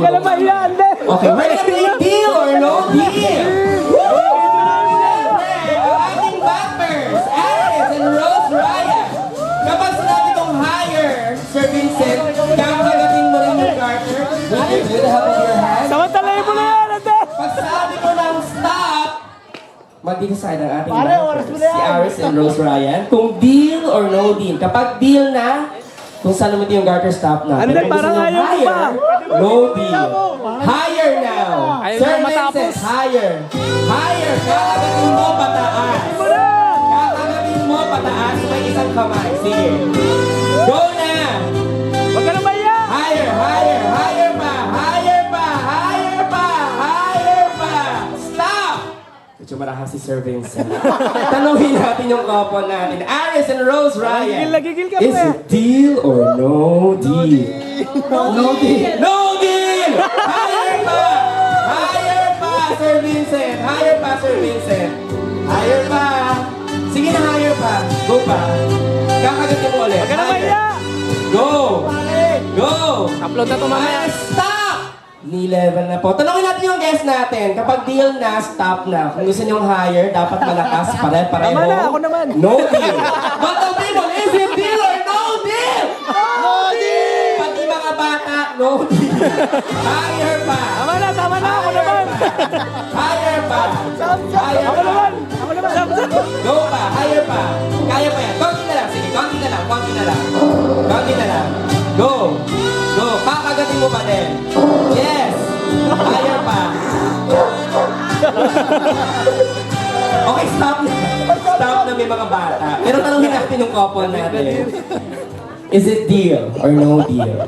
ka na mahiya, hindi. Okay, we're gonna play deal or no deal. Ang ating backers, Aris and Rose Ryan. Kapag sinabi kong higher, Sir Vincent, kakagating mo rin yung garter with the help of your hand. Samantalayin mo na yan, hindi. Pag sabi ko ng stop, mag-decide ang ating Pare, oras mo backers, na yan. si Aris and Rose Ryan, kung deal or no deal. Kapag deal na, kung saan naman yung garter stop na. Ano Pero din, kung parang gusto nyo ayaw mo ba? no deal. Higher now. Ayaw Sir mo matapos. Vincent, higher. Higher. Kakagatin mo pataas. Mo na. Kakagatin mo pataas. May isang kamay. Sige. Go na. Huwag ka na mahiya. Higher, higher, higher pa. Higher pa, higher pa, higher pa. Stop. Medyo marahas si Sir Vincent. Tanungin natin yung couple natin. Aris and Rose Ryan. Nagigil ka pa Is eh. it deal or no deal? No deal. No deal! Higher pa! Higher pa, Sir Vincent! Higher pa, Sir Vincent! Higher pa! Sige na, higher pa! Go pa! Kakagatin mo ulit. Huwag ka na mahiya. Go! Go! Upload na ito mamaya. Stop! Ni-level na po. Tanungin natin yung guest natin. Kapag deal na, stop na. Kung gusto nyo higher, dapat malakas. Pare-pareho. Tama na, ako naman. No deal. But the people, is it deal or no deal? No deal. Pati mga bata, no deal. Higher pa. Tama na, ako naman. Higher pa. Higher Ako pa. naman. Ako naman. Go pa, higher pa. Kaya pa yan. Konti na lang. Sige, konti na lang. Konti na lang. Konti na lang. Go. Go. Kakagatin mo pa din. Yes. Higher pa. Okay, stop na. Stop na, may mga bata. Pero tanongin natin yung couple natin. Is it deal or no deal?